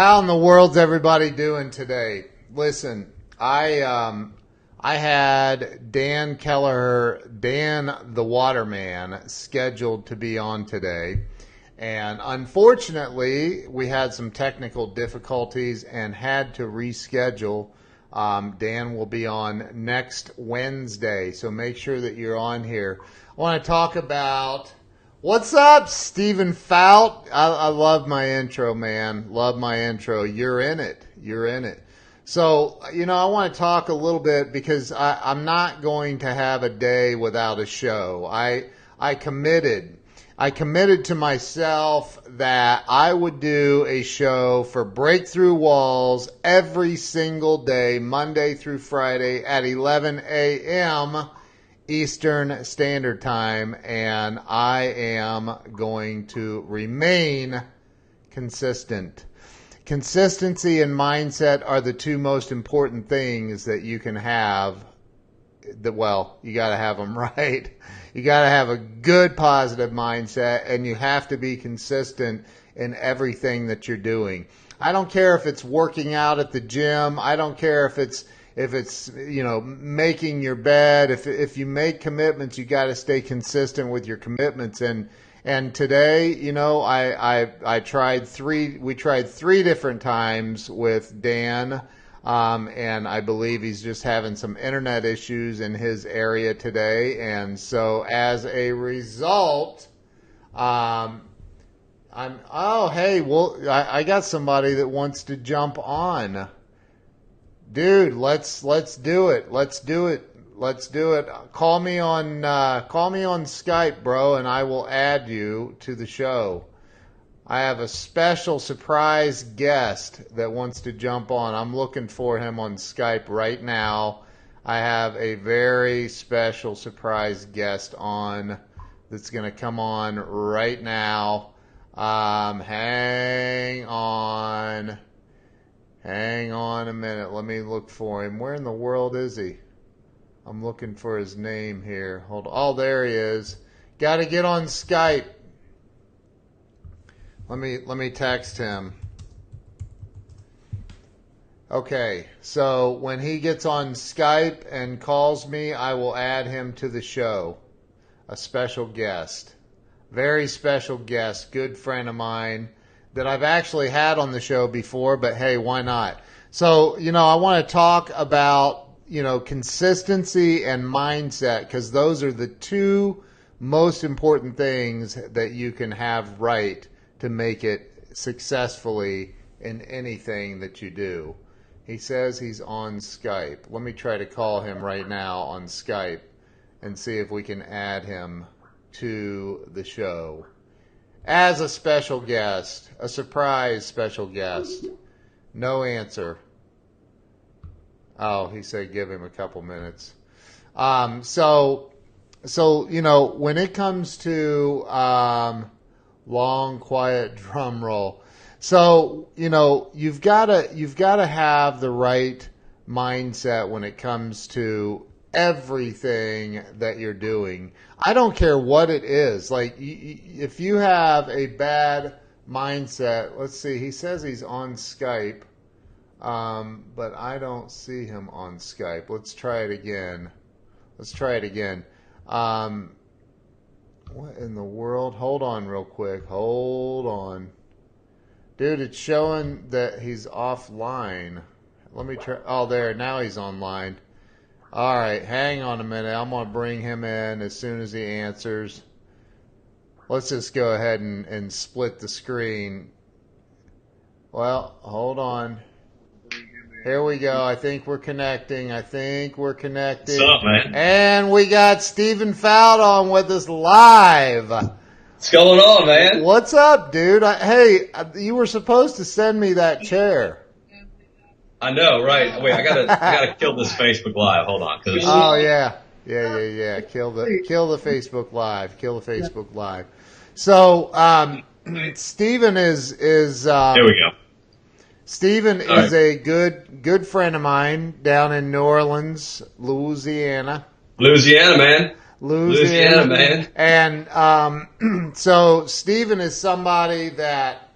How in the world's everybody doing today? Listen, I had Dan Kelleher, Dan the Waterman, scheduled to be on today. And unfortunately, we had some technical difficulties and had to reschedule. Dan will be on next Wednesday, so make sure that you're on here. I want to talk about... What's up, Stephen Fout? I love my intro, man. Love my intro. You're in it. You're in it. So, I want to talk a little bit because I'm not going to have a day without a show. I committed to myself that I would do a show for Breakthrough Walls every single day, Monday through Friday at 11 a.m. Eastern Standard Time, and I am going to remain consistent. Consistency and mindset are the two most important things that you can have. Well, you got to have them right. You got to have a good positive mindset, and you have to be consistent in everything that you're doing. I don't care if it's working out at the gym. I don't care if it's making your bed. If you make commitments, you got to stay consistent with your commitments. And today, I tried three. We tried 3 different times with Dan, and I believe he's just having some internet issues in his area today. And so, as a result, I got somebody that wants to jump on. Dude, let's do it. Let's do it. Call me on Skype, bro, and I will add you to the show. I have a special surprise guest that wants to jump on. I'm looking for him on Skype right now. I have a very special surprise guest on that's going to come on right now. Hang on a minute. Let me look for him. Where in the world is he? I'm looking for his name here. Hold on. Oh, there he is. Got to get on Skype. Let me text him. Okay, so when he gets on Skype and calls me, I will add him to the show. A special guest. Very special guest. Good friend of mine that I've actually had on the show before, but hey, why not? So, I want to talk about, consistency and mindset, because those are the 2 most important things that you can have right to make it successfully in anything that you do. He says he's on Skype. Let me try to call him right now on Skype and see if we can add him to the show as a special guest, a surprise special guest. No answer. Oh, he said give him a couple minutes. So when it comes to long, quiet drum roll. So, you've got to have the right mindset when it comes to everything that you're doing. I don't care what it is. Like, if you have a bad mindset, let's see, he says he's on Skype, but I don't see him on Skype. Let's try it again. What in the world? Hold on real quick. Hold on. Dude, it's showing that he's offline. Let me try. Oh, there. Now he's online. All right. Hang on a minute. I'm going to bring him in as soon as he answers. Let's just go ahead and split the screen. Well, hold on. Here we go. I think we're connecting. What's up, man? And we got Stephen Fout on with us live. What's going on, man? What's up, dude? Hey, you were supposed to send me that chair. I know, right? Wait, I gotta kill this Facebook Live. Hold on, Oh yeah. Kill the Facebook Live. So, Stephen is here we go. Stephen is a good friend of mine down in New Orleans, Louisiana. Louisiana, man. And so Stephen is somebody that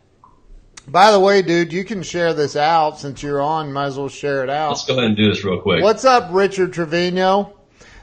By the way, dude, you can share this out since you're on. Might as well share it out. Let's go ahead and do this real quick. What's up, Richard Trevino?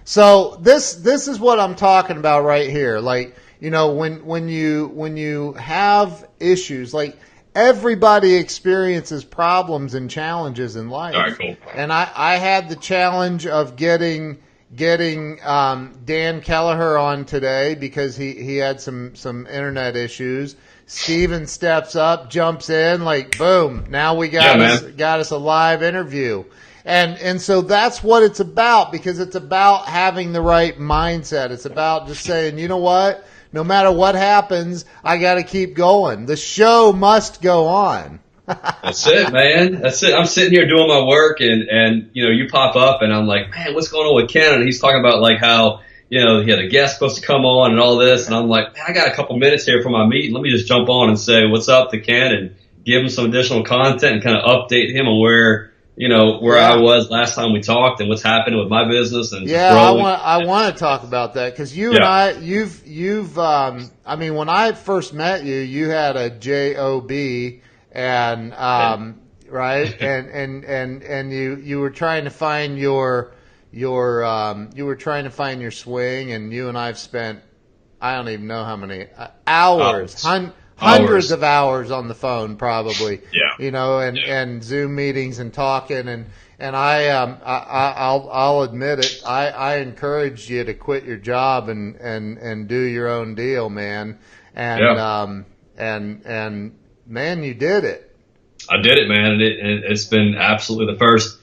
So this is what I'm talking about right here. Like, you know, when you have issues, like everybody experiences problems and challenges in life. All right, cool. And I had the challenge of getting Dan Kelleher on today because he had some internet issues. Steven steps up, jumps in, like boom. Now we got us a live interview. And so that's what it's about, because it's about having the right mindset. It's about just saying, you know what? No matter what happens, I got to keep going. The show must go on. That's it, man. That's it. I'm sitting here doing my work, and you know, you pop up, and I'm like, man, what's going on with Ken? And he's talking about like how, you know, he had a guest supposed to come on and all this, and I'm like, man, I got a couple minutes here for my meeting. Let me just jump on and say what's up to Ken and give him some additional content and kind of update him on where I was last time we talked and what's happening with my business. And I want to talk about that, because you and I, you've I mean, when I first met you, you had a job, and right, and you were trying to find your swing, and you and I've spent, I don't even know how many hours. Hundreds of hours on the phone, probably. Yeah. You know, and Zoom meetings and talking, and I'll admit it. I encouraged you to quit your job and do your own deal, man. And man, you did it. I did it, man. And it's been absolutely the first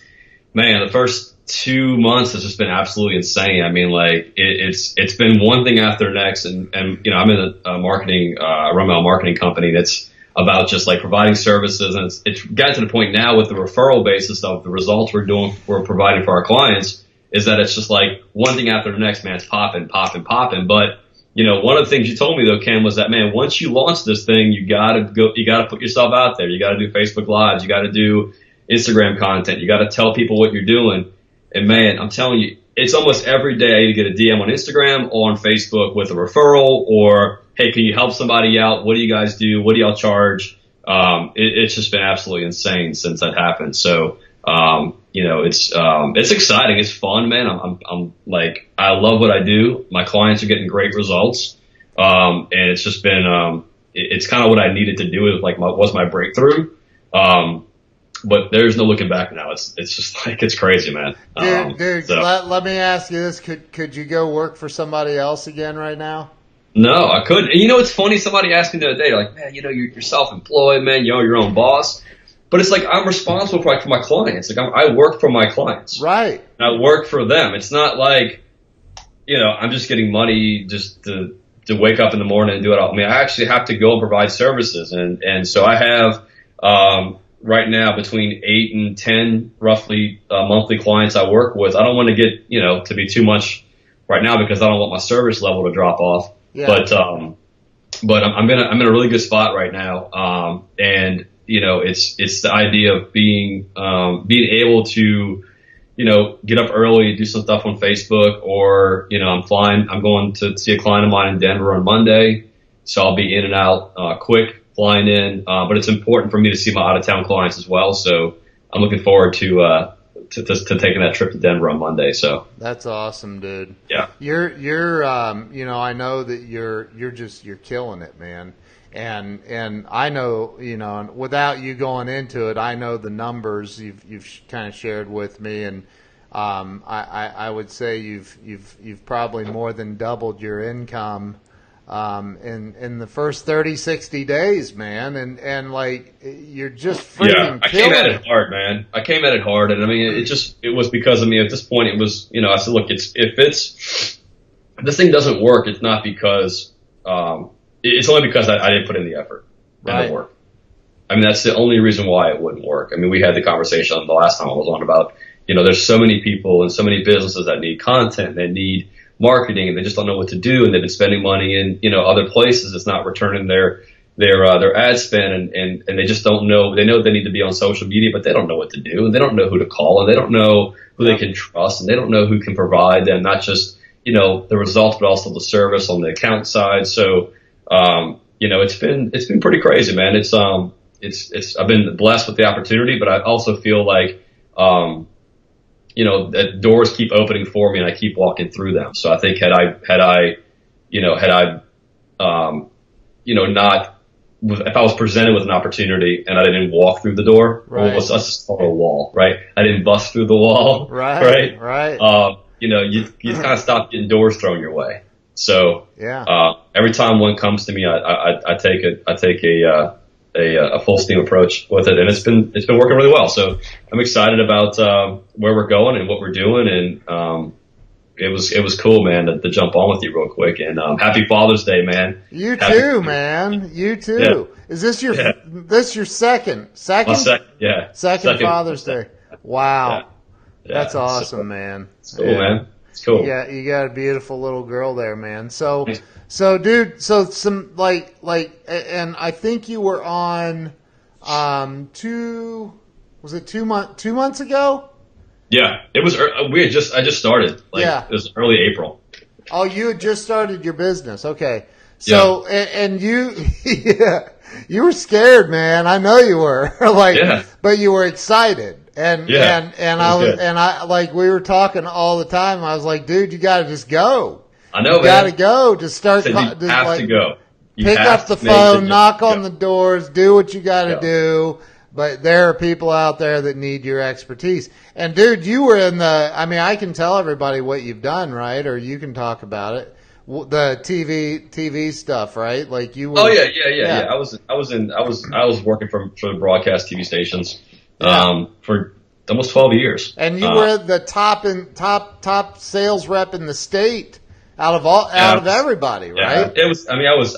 2 months has just been absolutely insane. I mean, like it's been one thing after the next, and you know, I'm in a marketing, I run my own marketing company that's about just like providing services, and it's got to the point now with the referral basis of the results we're providing for our clients, is that it's just like one thing after the next, man. It's popping. But you know, one of the things you told me though, Ken, was that, man, once you launch this thing, you gotta put yourself out there. You gotta do Facebook Lives, you gotta do Instagram content, you gotta tell people what you're doing. And man, I'm telling you, it's almost every day to get a DM on Instagram or on Facebook with a referral, or, hey, can you help somebody out? What do you guys do? What do y'all charge? It's just been absolutely insane since that happened. So, you know, it's exciting. It's fun, man. I'm like, I love what I do. My clients are getting great results. And it's just been, it's kind of what I needed to do. It was my breakthrough. But there's no looking back now. It's just like, it's crazy, man. Dude, so. Let me ask you this. Could you go work for somebody else again right now? No, I couldn't. And you know, it's funny. Somebody asked me the other day, like, man, you know, you're self-employed, man. You're your own boss. But it's like, I'm responsible for my clients. Like, I work for my clients. Right. I work for them. It's not like, you know, I'm just getting money just to wake up in the morning and do it all. I mean, I actually have to go and provide services. And so I have, right now between 8 and 10 roughly monthly clients I work with. I don't want to get, you know, to be too much right now because I don't want my service level to drop off. Yeah. But I'm in a really good spot right now. And you know, it's the idea of being able to, you know, get up early, do some stuff on Facebook, or, you know, I'm going to see a client of mine in Denver on Monday. So I'll be in and out quick, flying in, but it's important for me to see my out-of-town clients as well. So I'm looking forward to taking that trip to Denver on Monday. So that's awesome, dude. Yeah, you're you know, I know that you're killing it, man. And I know, you know, without you going into it, I know the numbers you've kind of shared with me, and I would say you've probably more than doubled your income in the first 30, 60 days, man. And like, you're just freaking I came at it hard, man. I came at it hard. And I mean, it was because of me. At this point, it was, you know, I said, look, if this thing doesn't work, it's not because, it's only because I didn't put in the effort and the work. I mean, that's the only reason why it wouldn't work. I mean, we had the conversation the last time I was on about, you know, there's so many people and so many businesses that need content, that need marketing, and they just don't know what to do, and they've been spending money in, you know, other places. It's not returning their ad spend, and they just don't know. They know they need to be on social media, but they don't know what to do, and they don't know who to call, and they don't know who they can trust, and they don't know who can provide them not just, you know, the results, but also the service on the account side. So, you know, it's been pretty crazy, man. It's I've been blessed with the opportunity, but I also feel like, that doors keep opening for me and I keep walking through them. So I think had I, not, if I was presented with an opportunity and I didn't walk through the door, right. let's just call it a wall, right? I didn't bust through the wall, right? You kind of stop getting doors thrown your way. So, every time one comes to me, I take a full steam approach with it, and it's been working really well. So I'm excited about where we're going and what we're doing, and it was cool, man, to jump on with you real quick. And happy Father's Day, man. You too, man. You too. Yeah. Is this your second? Second Father's Day. Wow, that's awesome, so, man. It's cool, man. It's cool. Yeah, you got a beautiful little girl there, man. So dude, some and I think you were on 2 months ago? Yeah, it was. I just started. It was early April. Oh, you had just started your business. Okay. So, and you, you were scared, man. I know you were but you were excited. And I we were talking all the time. I was like, dude, you got to just go. I know, you got to go. Just start. You have to go. Pick up the phone, knock on the doors, do what you got to do. But there are people out there that need your expertise. And dude, you were in I can tell everybody what you've done, right? Or you can talk about it. The TV stuff, right? Like you were. Oh yeah. I was working for the broadcast TV stations for almost 12 years. And you were the top sales rep in the state out of everybody, right? It was. I was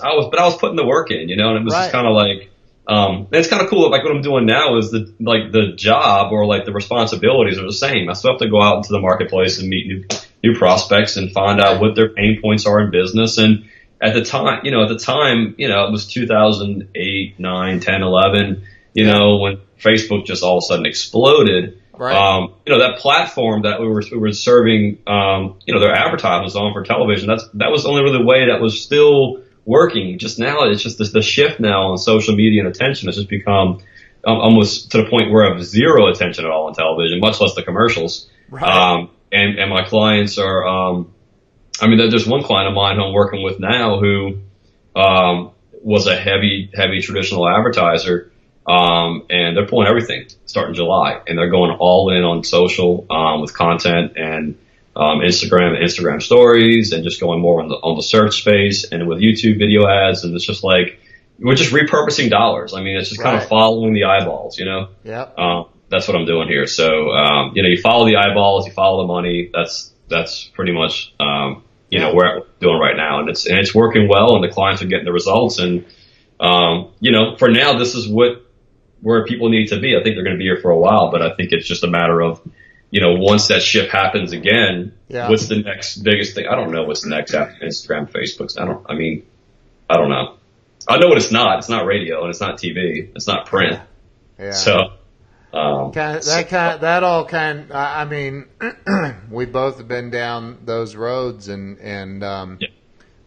putting the work in, and it was just kind of like. It's kind of cool. Like what I'm doing now is the job or like the responsibilities are the same. I still have to go out into the marketplace and meet new prospects and find out what their pain points are in business. And at the time, it was 2008, 9, 10, 11, when Facebook just all of a sudden exploded. Right. That platform that we were serving, their advertisements on for television, that was the only really way that was still working. Just now, it's just the shift now on social media and attention has just become almost to the point where I have zero attention at all on television, much less the commercials. Right. And my clients are, there's one client of mine who I'm working with now who was a heavy traditional advertiser, and they're pulling everything starting July, and they're going all in on social with content and Instagram stories, and just going more on the search space and with YouTube video ads. And it's just like, we're just repurposing dollars. It's just kind of following the eyeballs, Yeah. That's what I'm doing here. So, you follow the eyeballs, you follow the money. That's pretty much, where I'm doing right now. And it's working well, and the clients are getting the results. And, for now, this is where people need to be. I think they're going to be here for a while, but I think it's just a matter of, once that shift happens again, what's the next biggest thing? I don't know what's next after Instagram, Facebook. I don't know. I know what it's not. It's not radio, and it's not TV. It's not print. Yeah. So, we both have been down those roads, and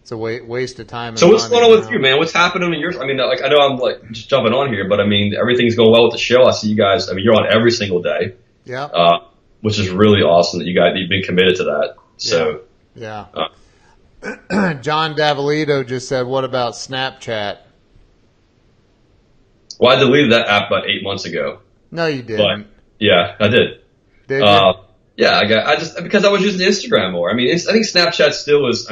it's a waste of time. So what's going on with you, man? What's happening in yours? I know I'm just jumping on here, but everything's going well with the show. I see you guys. You're on every single day. Yeah. Which is really awesome that you've been committed to that. So yeah. John Davalito just said, "What about Snapchat?" Well, I deleted that app about 8 months ago. No, you didn't. But, yeah, I did. Did you? Yeah, because I was using Instagram more. I think Snapchat still is.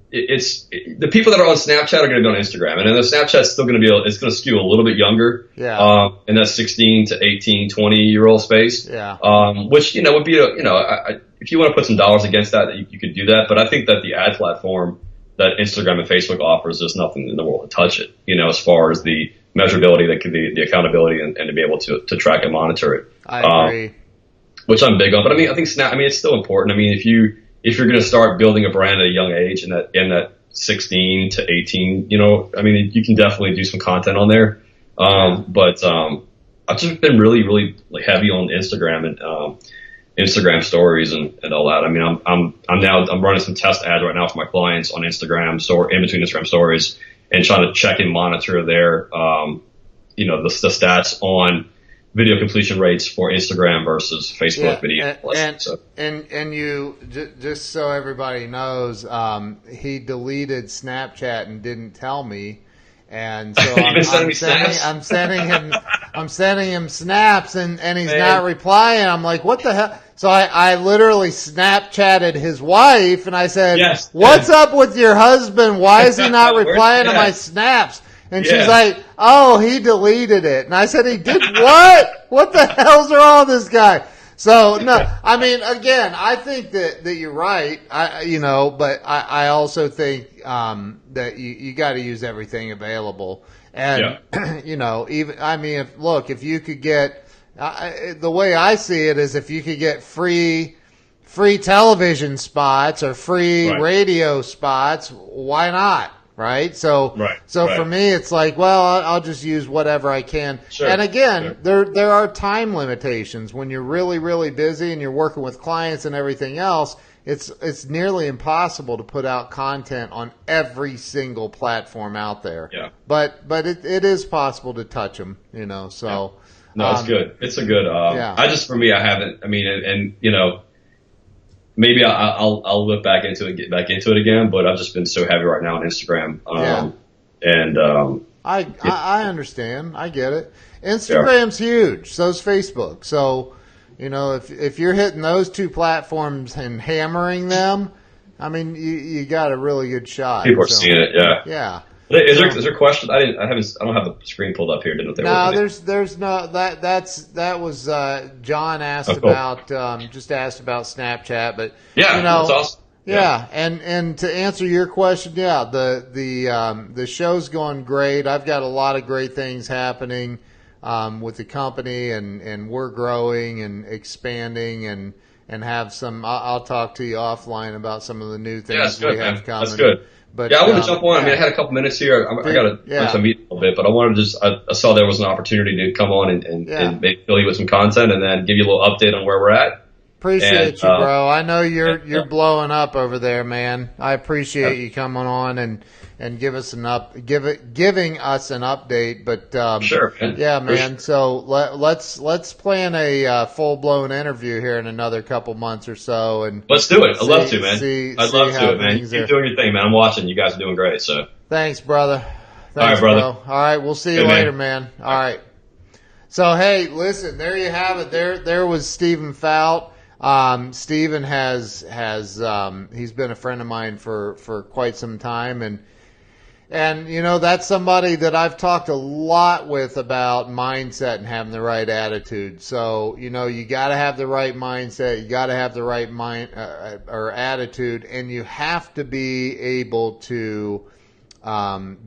The people that are on Snapchat are going to be on Instagram, and then the Snapchat's still going to it's going to skew a little bit younger. Yeah. In that 16 to 18, 20-year-old space. Yeah. Which would be if you want to put some dollars against that, you could do that. But I think that the ad platform that Instagram and Facebook offers, there's nothing in the world to touch it. As far as the measurability, that could be the accountability, and to be able to track and monitor it. I agree. Which I'm big on. But I think Snap. It's still important. If you're going to start building a brand at a young age, in that 16 to 18, you can definitely do some content on there. But I've just been really, really heavy on Instagram and Instagram stories and all that. I'm running some test ads right now for my clients on Instagram, in between Instagram stories, and trying to check and monitor their the stats on video completion rates for Instagram versus Facebook video. And you just so everybody knows, he deleted Snapchat and didn't tell me, and so I'm sending him snaps, and he's not replying. I'm like, what the hell? So I literally Snapchatted his wife, and I said, "What's up with your husband? Why is he not replying to my snaps?" And she's like, "Oh, he deleted it." And I said, "He did what? What the hell's wrong with this guy?" So no, I mean, again, I think that you're right. But I also think that you got to use everything available. And if you could get the way I see it is if you could get free television spots or free radio spots, why not? Right. So for me, it's like, well, I'll just use whatever I can. Sure. And again, there are time limitations when you're really, really busy and you're working with clients and everything else. It's nearly impossible to put out content on every single platform out there. Yeah. But it is possible to touch them, so. Yeah. No, it's good. It's a good, for me, I haven't, maybe I'll look back into it, get back into it again, but I've just been so heavy right now on Instagram. I understand. I get it. Instagram's huge. So's Facebook. So, if you're hitting those two platforms and hammering them, I mean, you got a really good shot. People are seeing it. Yeah. Yeah. Is there a question? I don't have the screen pulled up here. Didn't know if they were. There's no that was John asked about just asked about Snapchat, but that's awesome. Yeah, and to answer your question, the show's going great. I've got a lot of great things happening with the company, and we're growing and expanding and have some. I'll talk to you offline about some of the new things we have coming. That's good. But, I want to jump on. I mean, I had a couple minutes here. I got to meet a little bit, but I wanted to I saw there was an opportunity to come on and fill you with some content and then give you a little update on where we're at. Appreciate you, bro. I know you're blowing up over there, man. I appreciate you coming on and giving us an update. But sure, man. Yeah, man. So let's plan a full blown interview here in another couple months or so, and let's do it. I'd love to, man. I'd love to, man. Keep doing your thing, man. I'm watching. You guys are doing great. So thanks, brother. All right, brother. Bro. All right, we'll see you later, man. All right. So hey, listen, there you have it. There was Stephen Fout. Stephen has he's been a friend of mine for quite some time, and that's somebody that I've talked a lot with about mindset and having the right attitude. So you got to have the right mindset, you got to have the right mind or attitude, and you have to be able to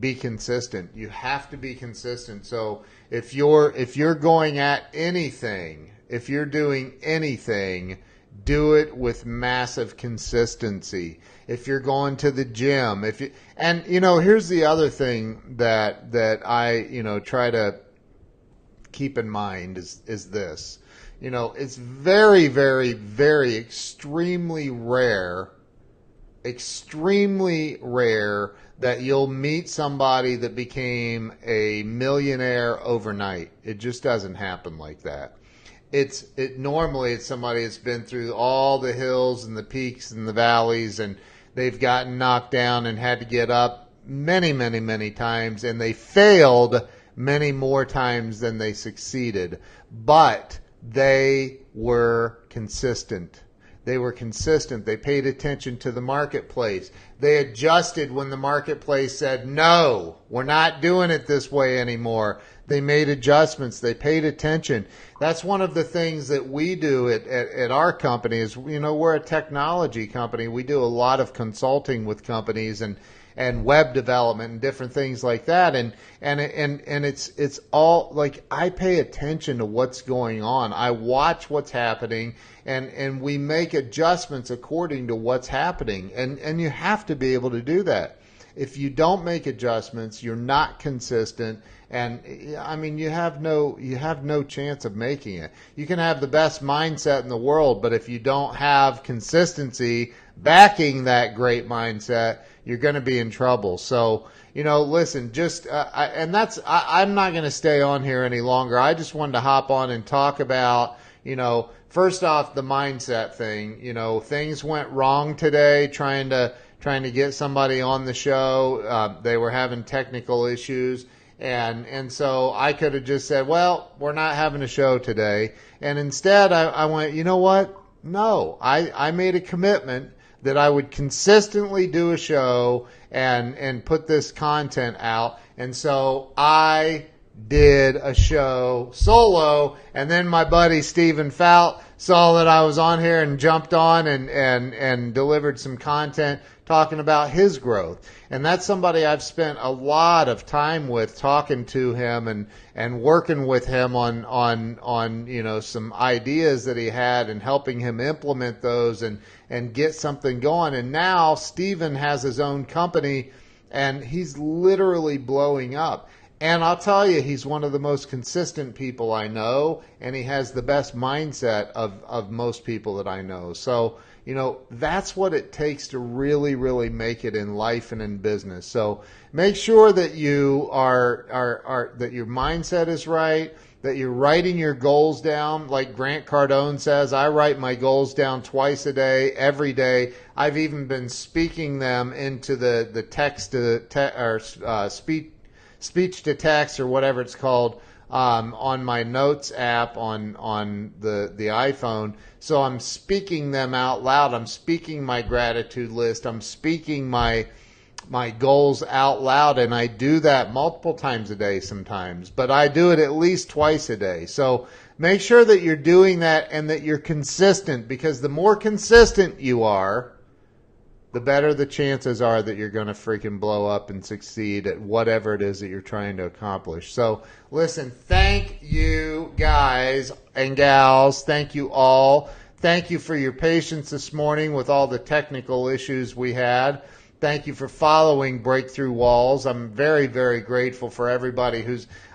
be consistent. You have to be consistent. So if you're going at anything, if you're doing anything, do it with massive consistency. If you're going to the gym, here's the other thing that I try to keep in mind is this. It's very, very, very extremely rare that you'll meet somebody that became a millionaire overnight. It just doesn't happen like that. Normally it's somebody that's been through all the hills and the peaks and the valleys, and they've gotten knocked down and had to get up many, many, many times, and they failed many more times than they succeeded. But they were consistent. They were consistent. They paid attention to the marketplace. They adjusted when the marketplace said, no, we're not doing it this way anymore. They made adjustments. They paid attention. That's one of the things that we do at our company is, we're a technology company. We do a lot of consulting with companies and web development and different things like that. And it's all like, I pay attention to what's going on. I watch what's happening and we make adjustments according to what's happening. And you have to be able to do that. If you don't make adjustments, you're not consistent. And I mean, you have no chance of making it. You can have the best mindset in the world, but if you don't have consistency backing that great mindset, you're going to be in trouble. So, listen, I'm not going to stay on here any longer. I just wanted to hop on and talk about, first off, the mindset thing. Things went wrong today trying to get somebody on the show. They were having technical issues. And so I could have just said, well, we're not having a show today. And instead I went, you know what? No, I made a commitment that I would consistently do a show and put this content out. And so I did a show solo, and then my buddy Stephen Fout saw that I was on here and jumped on and delivered some content talking about his growth. And that's somebody I've spent a lot of time with, talking to him and working with him on some ideas that he had and helping him implement those and get something going. And now Stephen has his own company and he's literally blowing up. And I'll tell you, he's one of the most consistent people I know, and he has the best mindset of most people that I know. So, that's what it takes to really, really make it in life and in business. So make sure that you that your mindset is right, that you're writing your goals down. Like Grant Cardone says, I write my goals down twice a day, every day. I've even been speaking them into the text speech to text or whatever it's called on my notes app on the iPhone. So I'm speaking them out loud. I'm speaking my gratitude list. I'm speaking my goals out loud, and I do that multiple times a day sometimes, but I do it at least twice a day. So make sure that you're doing that and that you're consistent, because the more consistent you are, the better the chances are that you're going to freaking blow up and succeed at whatever it is that you're trying to accomplish. So, listen, thank you guys and gals. Thank you all. Thank you for your patience this morning with all the technical issues we had. Thank you for following Breakthrough Walls. I'm very, very grateful for everybody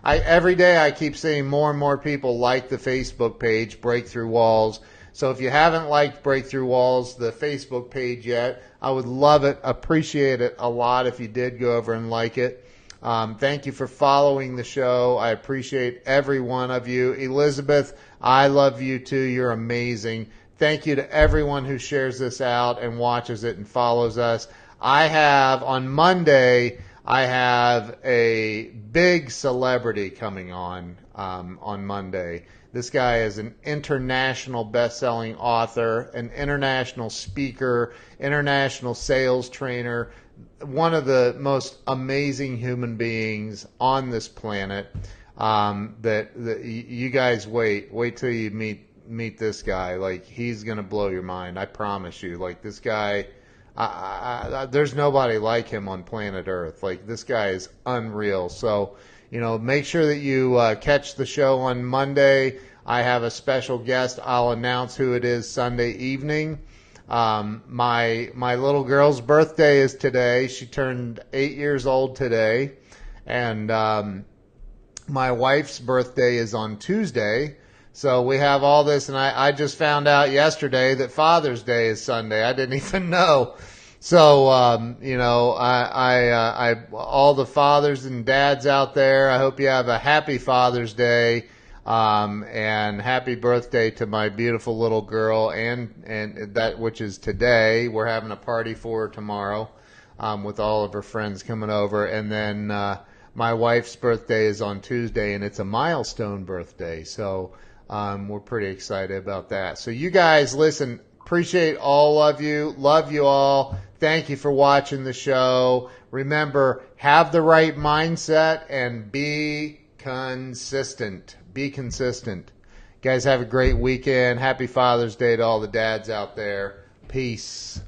every day I keep seeing more and more people like the Facebook page, Breakthrough Walls. So if you haven't liked Breakthrough Walls, the Facebook page yet, I would love it, appreciate it a lot if you did go over and like it. Thank you for following the show. I appreciate every one of you. Elizabeth, I love you too. You're amazing. Thank you to everyone who shares this out and watches it and follows us. On Monday, I have a big celebrity coming on Monday. This guy is an international best-selling author, an international speaker, international sales trainer, one of the most amazing human beings on this planet. That you guys wait till you meet this guy. Like, he's gonna blow your mind. I promise you. Like, this guy, there's nobody like him on planet Earth. Like, this guy is unreal. So, make sure that you catch the show on Monday. I have a special guest. I'll announce who it is Sunday evening. My little girl's birthday is today. She turned 8 years old today. And my wife's birthday is on Tuesday. So we have all this, and I just found out yesterday that Father's Day is Sunday. I didn't even know. So, all the fathers and dads out there, I hope you have a happy Father's Day, and happy birthday to my beautiful little girl, and that which is today. We're having a party for her tomorrow, with all of her friends coming over, and then my wife's birthday is on Tuesday, and it's a milestone birthday. So, we're pretty excited about that. So you guys, listen, appreciate all of you. Love you all. Thank you for watching the show. Remember, have the right mindset and be consistent. Be consistent. Guys, have a great weekend. Happy Father's Day to all the dads out there. Peace.